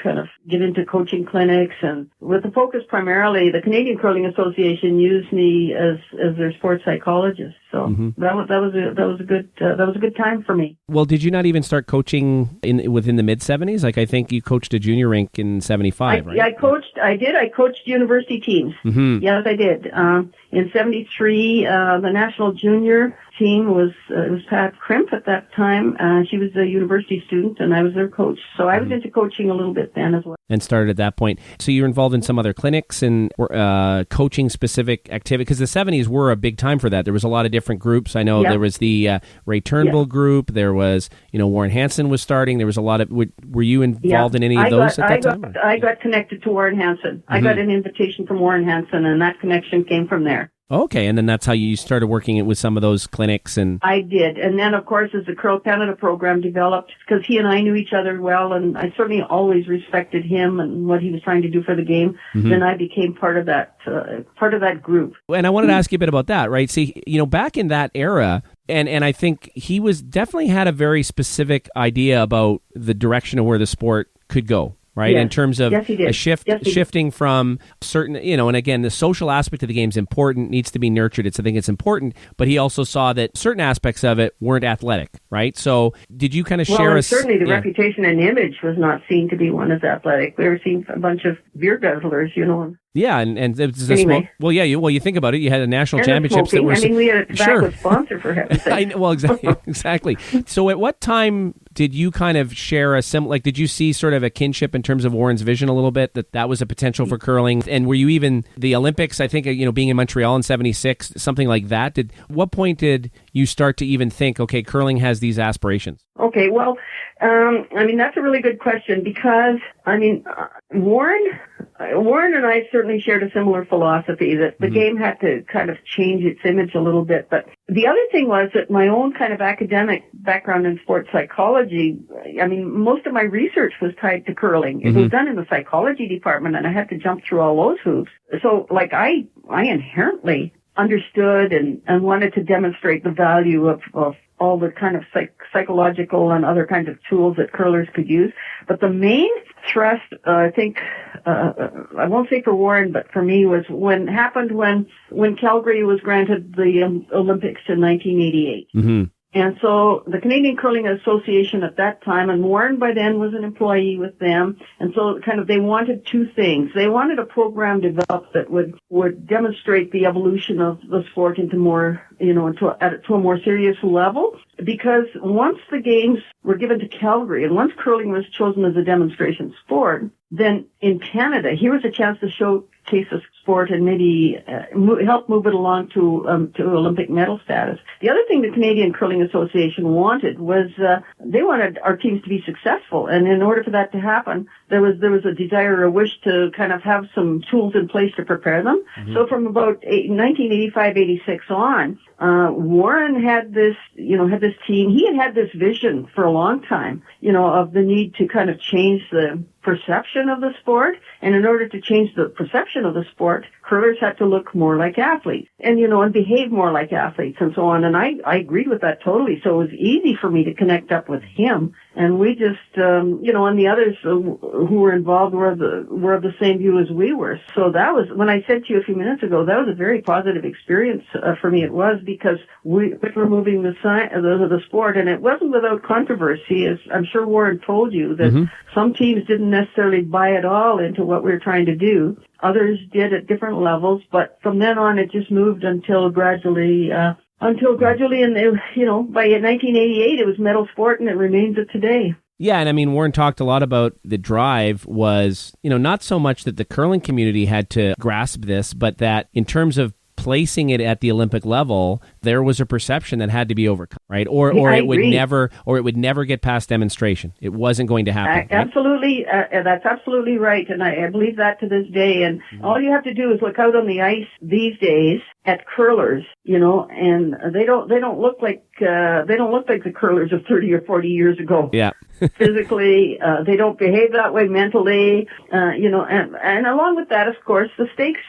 kind of get into coaching clinics, and with the focus primarily, the Canadian Curling Association used me as their sports psychologist. So that was a good time for me. Well, did you not even start coaching within the mid 70s? Like I think you coached a junior rink in 75, right? Yeah, I coached university teams. Mm-hmm. Yes, I did. In 73, the national junior team was Pat Crimp at that time. She was a university student, and I was their coach. So I was into coaching a little bit then as well. And started at that point. So you were involved in some other clinics and coaching specific activity, because the 70s were a big time for that. There was a lot of different groups. I know there was the Ray Turnbull group. There was, Warren Hansen was starting. There was a lot of. Were you involved in any of those at that time? I got connected to Warren Hansen. I got an invitation from Warren Hansen, and that connection came from there. Okay, and then that's how you started working with some of those clinics. And I did. And then, of course, as the Curl Canada program developed, because he and I knew each other well, and I certainly always respected him and what he was trying to do for the game, then I became part of that group. And I wanted to ask you a bit about that, right? See, back in that era, and I think he definitely had a very specific idea about the direction of where the sport could go. Right, yes. In terms of a shifting did. from certain, and again, the social aspect of the game is important, needs to be nurtured. I think it's important, but he also saw that certain aspects of it weren't athletic, right? So, did you kind of share? Certainly, the reputation and image was not seen to be one as athletic. We were seeing a bunch of beer guzzlers, Yeah, and it was anyway. You think about it. You had a national championships that were. we had a tobacco sponsor for heaven's sake. Exactly. So, at what time did you kind of share did you see sort of a kinship in terms of Warren's vision a little bit that was a potential for curling? And were you even the Olympics? I think being in Montreal in '76, something like that. What point did you start to even think, okay, curling has these aspirations? Okay, well, that's a really good question, because Warren and I certainly shared a similar philosophy that the game had to kind of change its image a little bit, but the other thing was that my own kind of academic background in sports psychology, I mean, most of my research was tied to curling. It was done in the psychology department, and I had to jump through all those hoops. So, like, I inherently understood and wanted to demonstrate the value of all the kind of psychological and other kinds of tools that curlers could use. But the main thrust, I think, I won't say for Warren, but for me, was when Calgary was granted the Olympics in 1988. Mm-hmm. And so the Canadian Curling Association at that time, and Warren by then was an employee with them, and so kind of they wanted two things. They wanted a program developed that would demonstrate the evolution of the sport into more, to a more serious level. Because once the games were given to Calgary, and once curling was chosen as a demonstration sport, then in Canada, here was a chance to showcase the sport and maybe help move it along to Olympic medal status. The other thing the Canadian Curling Association wanted was they wanted our teams to be successful, and in order for that to happen, there was a desire, a wish to kind of have some tools in place to prepare them. Mm-hmm. So from about 1985-86 on, Warren had this team. He had this vision for a long time, of the need to kind of change the perception of the sport. And in order to change the perception of the sport, curlers had to look more like athletes and behave more like athletes and so on. And I agreed with that totally. So it was easy for me to connect up with him. And we just, and the others who were involved were of the same view as we were. So that was, when I said to you a few minutes ago, that was a very positive experience for me. It was because we were moving the sport, and it wasn't without controversy, as I'm sure Warren told you, that some teams didn't necessarily buy at all into what we were trying to do. Others did at different levels, but from then on it just moved until gradually, and by 1988 it was medal sport, and it remains it today. Yeah, and I mean, Warren talked a lot about the drive was, not so much that the curling community had to grasp this, but that in terms of placing it at the Olympic level, there was a perception that had to be overcome, right? Or it would never get past demonstration. It wasn't going to happen. Absolutely, that's absolutely right, and I believe that to this day. And all you have to do is look out on the ice these days at curlers, and they don't look like the curlers of 30 or 40 years ago. Yeah. Physically, they don't behave that way mentally, and along with that, of course, the stakes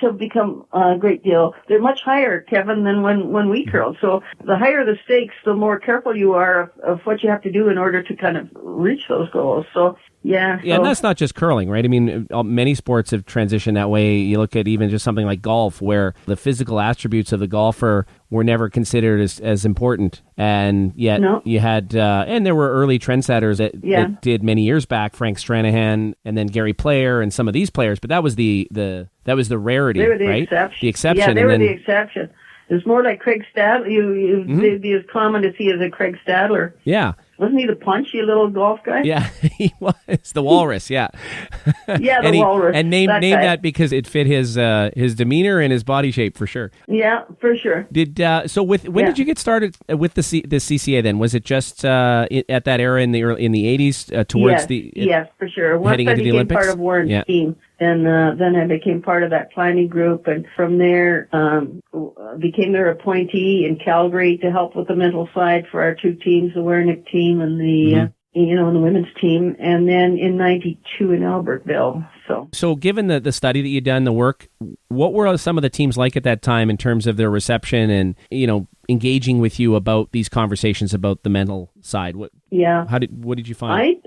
have become a great deal. They're much higher, Kevin, than when we curled. So the higher the stakes, the more careful you are of what you have to do in order to kind of reach those goals. So, yeah. Yeah, and that's not just curling, right? I mean, many sports have transitioned that way. You look at even just something like golf, where the physical attributes of the golfer were never considered as important. And yet you had, and there were early trendsetters that did many years back, Frank Stranahan and then Gary Player and some of these players, but that was the rarity, they were the right? Exception. The exception. Yeah, they were the exception. It was more like Craig Stadler. They'd be as common to see as a Craig Stadler. Yeah. Wasn't he the punchy little golf guy? Yeah, he was. The Walrus, yeah. Yeah, the Walrus. And named that because it fit his demeanor and his body shape for sure. Yeah, for sure. When did you get started with the CCA then? Was it just at that era in the 80s towards Yes, for sure. Once I became part of Warren's team, then I became part of that planning group, and from there became their appointee in Calgary to help with the mental side for our two teams, the Wernick team and the and the women's team, and then in '92 in Albertville. So given the study that you'd done, the work, what were some of the teams like at that time in terms of their reception and engaging with you about these conversations about the mental side? What did you find?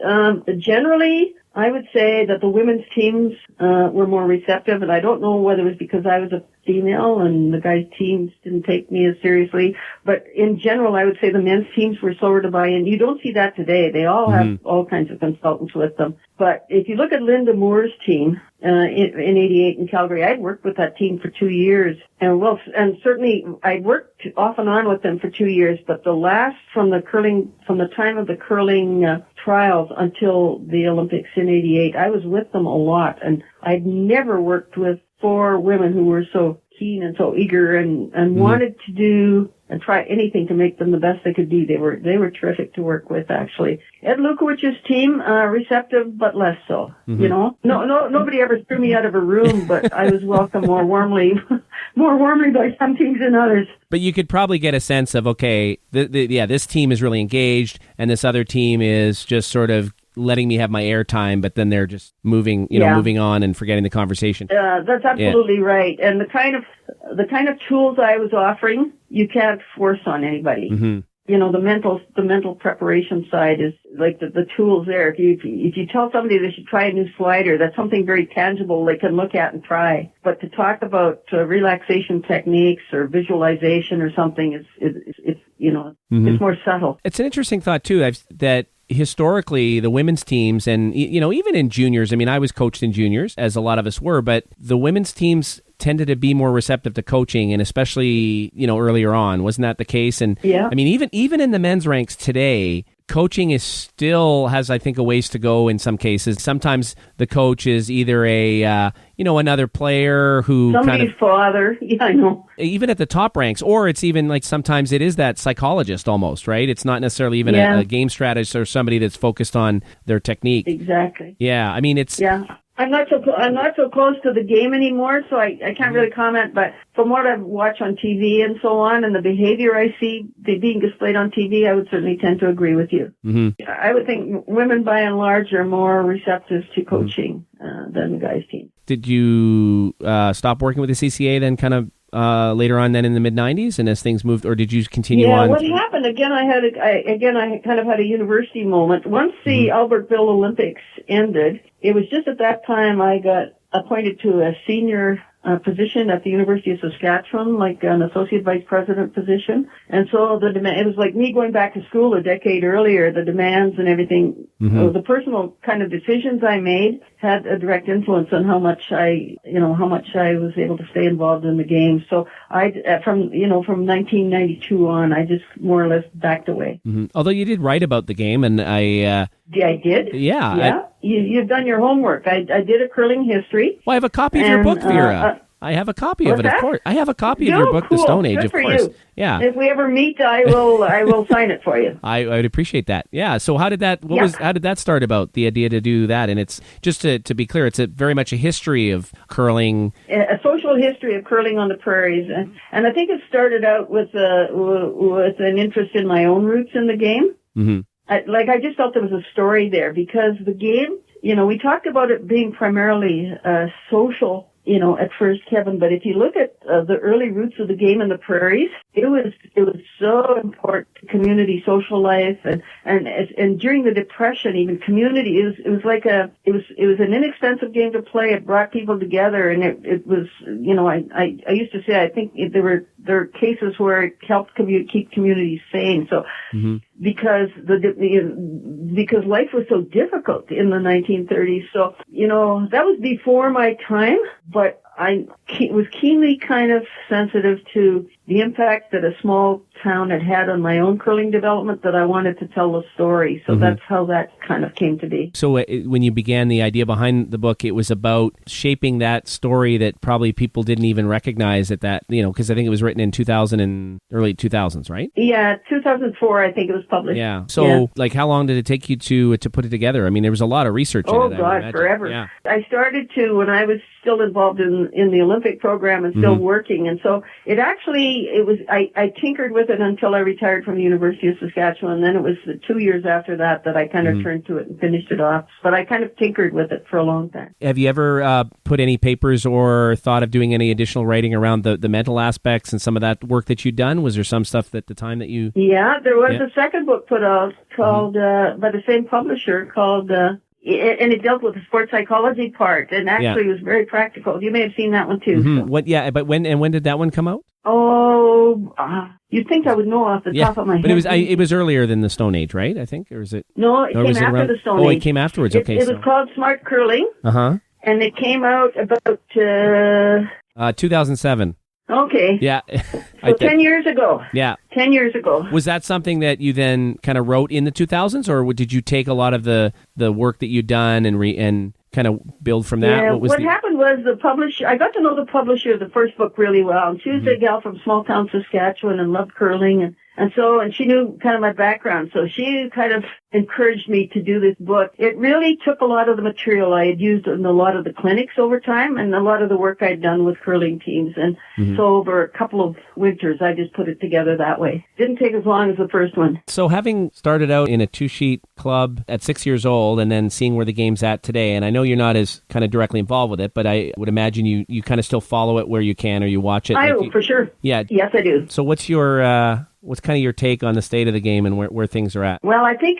Generally, I would say that the women's teams were more receptive, and I don't know whether it was because I was a female and the guys' teams didn't take me as seriously, but in general, I would say the men's teams were slower to buy in. You don't see that today. They all have all kinds of consultants with them. But if you look at Linda Moore's team in '88 in Calgary, I'd worked with that team for 2 years, and certainly I worked off and on with them for 2 years. But from the time of the curling trials until the Olympics in '88, I was with them a lot, and I'd never worked with 4 women who were so keen and so eager and wanted to do and try anything to make them the best they could be. They were terrific to work with, actually. Ed Lukowicz's team, receptive but less so. You know, nobody ever threw me out of a room, but I was welcomed more warmly by some teams than others. But you could probably get a sense of, okay, this team is really engaged, and this other team is just sort of letting me have my airtime, but then they're just moving on and forgetting the conversation. That's absolutely right. And the kind of tools I was offering, you can't force on anybody. You know, the mental preparation side is like the tools there. If you tell somebody they should try a new slider, that's something very tangible they can look at and try. But to talk about relaxation techniques or visualization or something, it's it's more subtle. It's an interesting thought too, that historically, the women's teams and, even in juniors, I mean, I was coached in juniors, as a lot of us were, but the women's teams tended to be more receptive to coaching, and especially, earlier on. Wasn't that the case? And yeah. I mean, even in the men's ranks today, coaching has, I think, a ways to go in some cases. Sometimes the coach is either another player who somebody's father. Yeah, I know. Even at the top ranks, or it's even like sometimes it is that psychologist almost, right? It's not necessarily even a game strategist or somebody that's focused on their technique. Exactly. Yeah, I mean I'm not so close to the game anymore, so I can't really comment. But from what I've watched on TV and so on, and the behavior I see being displayed on TV, I would certainly tend to agree with you. I would think women, by and large, are more receptive to coaching than the guys' team. Did you stop working with the CCA then, kind of later on, then in the mid-90s, and as things moved, or did you continue on? Yeah, what happened again? I kind of had a university moment. Once the Albertville Olympics ended, it was just at that time I got appointed to a senior position at the University of Saskatchewan, like an associate vice president position. And so it was like me going back to school a decade earlier. The demands and everything, the personal kind of decisions I made had a direct influence on how much I was able to stay involved in the game. So from 1992 on, I just more or less backed away. Although you did write about the game, and I did. Yeah. You've done your homework. I did a curling history. Well, I have a copy of your book, Vera. I have a copy of it, of course. I have a copy of your book, cool. The Stone Age, Good of for course. You. Yeah. If we ever meet, I will sign it for you. I would appreciate that. Yeah. So how did that start about, the idea to do that? And it's just to be clear, it's very much a history of curling. A social history of curling on the prairies. And I think it started out with an interest in my own roots in the game. I just felt there was a story there, because the game, we talked about it being primarily social, at first, Kevin, but if you look at the early roots of the game in the prairies, it was so important to community social life, and during the Depression, even community, it was an inexpensive game to play. It brought people together, and it was, I used to say, I think there were cases where it helped keep communities sane. So, because because life was so difficult in the 1930s. So, that was before my time, but I was keenly kind of sensitive to the impact that a small town had on my own curling development, that I wanted to tell the story. So that's how that kind of came to be. So when you began the idea behind the book, it was about shaping that story that probably people didn't even recognize at that, because I think it was written in 2000 and early 2000s, right? Yeah, 2004, I think it was published. Yeah. So, how long did it take you to put it together? I mean, there was a lot of research in it. Oh, God, forever. Yeah. I started when I was still involved in the Olympic program and still working. And so I tinkered with it until I retired from the University of Saskatchewan. Then it was 2 years after that I kind of turned to it and finished it off. But I kind of tinkered with it for a long time. Have you ever put any papers or thought of doing any additional writing around the mental aspects and some of that work that you'd done? Was there some stuff at the time that you... Yeah, there was a second book put out called, by the same publisher, called... and it dealt with the sports psychology part, and actually it was very practical. You may have seen that one too. So. But when did that one come out? Oh, you'd think I would know off the top of my head. But it was earlier than the Stone Age, right? I think, or is it? No, it came after the Stone Age. Oh, it came afterwards. It was called Smart Curling. And it came out about 2007. Okay. Yeah. So 10 years ago. Yeah. 10 years ago. Was that something that you then kind of wrote in the 2000s, or did you take a lot of the work that you'd done and kind of build from that? Yeah, what happened was I got to know the publisher of the first book really well. And she was a gal from small town Saskatchewan and loved curling. And she knew kind of my background. So she kind of encouraged me to do this book. It really took a lot of the material I had used in a lot of the clinics over time and a lot of the work I'd done with curling teams. And so over a couple of winters, I just put it together that way. Didn't take as long as the first one. So having started out in a 2-sheet club at 6 years old and then seeing where the game's at today, and I know you're not as kind of directly involved with it, but I would imagine you kind of still follow it where you can or you watch it. I do, for sure. Yeah. Yes, I do. So what's kind of your take on the state of the game and where things are at? Well, I think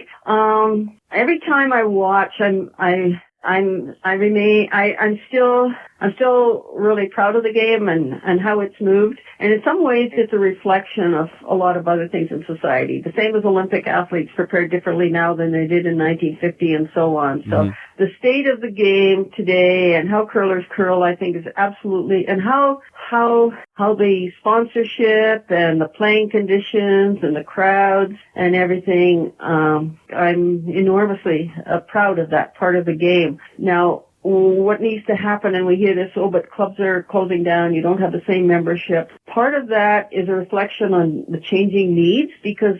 every time I watch, I'm still really proud of the game and how it's moved. And in some ways, it's a reflection of a lot of other things in society. The same as Olympic athletes prepare differently now than they did in 1950 and so on. So the state of the game today and how curlers curl, I think, is absolutely, and how the sponsorship and the playing conditions and the crowds and everything, I'm enormously proud of that part of the game. Now, what needs to happen, and we hear this, but clubs are closing down, you don't have the same membership. Part of that is a reflection on the changing needs, because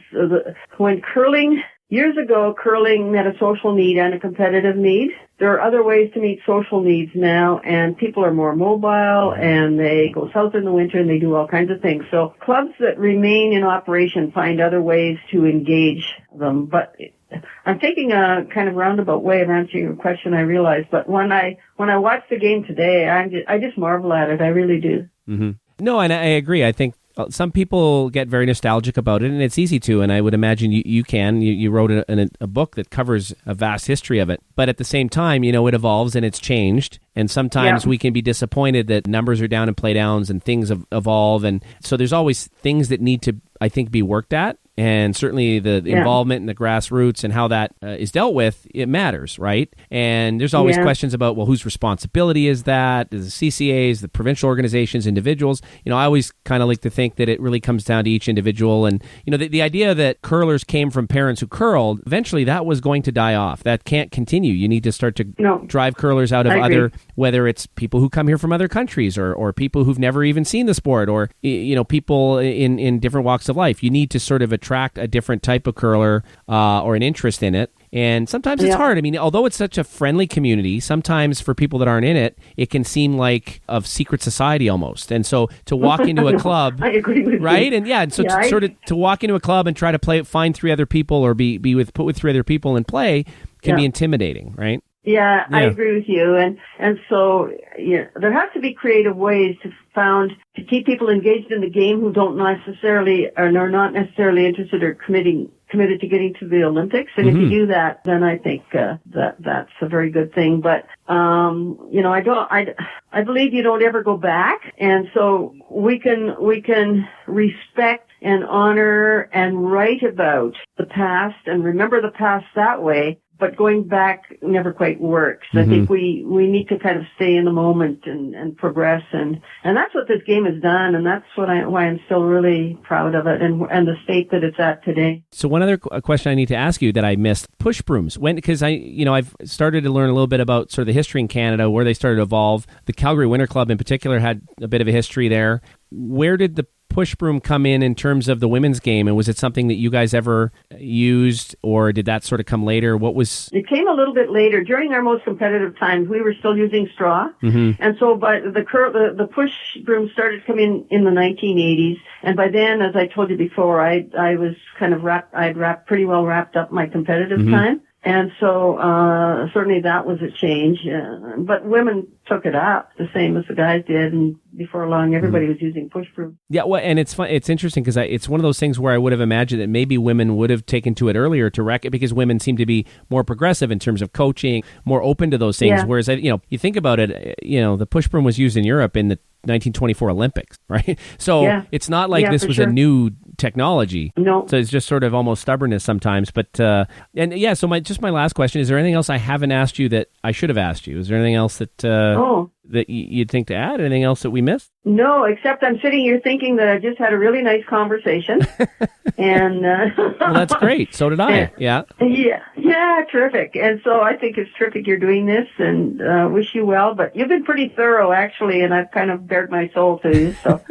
when curling, years ago, curling met a social need and a competitive need. There are other ways to meet social needs now, and people are more mobile, and they go south in the winter, and they do all kinds of things. So clubs that remain in operation find other ways to engage them. But I'm taking a kind of roundabout way of answering your question, I realize. But when I watch the game today, I just marvel at it. I really do. Mm-hmm. No, and I agree. I think some people get very nostalgic about it, and it's easy to, and I would imagine you can. You wrote a book that covers a vast history of it. But at the same time, it evolves and it's changed. And sometimes we can be disappointed that numbers are down in playdowns and things evolve. And so there's always things that need to, I think, be worked at. And certainly the involvement in the grassroots and how that is dealt with, it matters, right? And there's always questions about, well, whose responsibility is that? Is the CCAs, the provincial organizations, individuals? I always kind of like to think that it really comes down to each individual. And, the idea that curlers came from parents who curled, eventually that was going to die off. That can't continue. You need to start to drive curlers out of other, whether it's people who come here from other countries or people who've never even seen the sport or, people in different walks of life. You need to sort of attract a different type of curler or an interest in it. And sometimes it's hard. I mean, although it's such a friendly community, sometimes for people that aren't in it, it can seem like a secret society almost. And so to walk into a club, I agree with right? you. And to walk into a club and try to find 3 other people or put with 3 other people and play can be intimidating, right? Yeah, I agree with you. And so there has to be creative ways to keep people engaged in the game who don't necessarily are not necessarily interested or committed to getting to the Olympics. And if you do that, then I think that's a very good thing. But I believe you don't ever go back, and so we can respect and honor and write about the past and remember the past that way. But going back never quite works. I think we need to kind of stay in the moment and progress, and that's what this game has done, and that's why I'm still really proud of it and the state that it's at today. So one other question I need to ask you that I missed: push brooms. Because I've started to learn a little bit about sort of the history in Canada, where they started to evolve. The Calgary Winter Club in particular had a bit of a history there. Where did the push broom come in terms of the women's game, and was it something that you guys ever used, or did that sort of come later? It came a little bit later. During our most competitive times, we were still using straw, and so by the push broom started coming in the 1980s, and by then, as I told you before, I was kind of pretty well wrapped up my competitive time. And so, certainly that was a change, but women took it up the same as the guys did, and before long, everybody was using push broom. Yeah, well, and it's fun. It's interesting because it's one of those things where I would have imagined that maybe women would have taken to it earlier to wreck it, because women seem to be more progressive in terms of coaching, more open to those things. Yeah. Whereas, you think about it, the push broom was used in Europe in the 1924 Olympics, right? So it's not like this was a new technology. No. So it's just sort of almost stubbornness sometimes. But so my last question: is there anything else I haven't asked you that I should have asked you? Is there anything else that that you'd think to add? Anything else that we missed? No, except I'm sitting here thinking that I just had a really nice conversation. And well, that's great. So did I. Yeah. Yeah. Yeah, terrific. And so I think it's terrific you're doing this, and wish you well. But you've been pretty thorough, actually, and I've kind of bared my soul to you. So.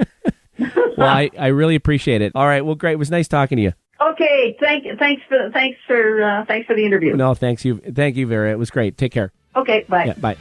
Well, I really appreciate it. All right. Well, great. It was nice talking to you. Okay. Thanks for the interview. No, thank you, Vera. It was great. Take care. Okay. Bye. Yeah, bye.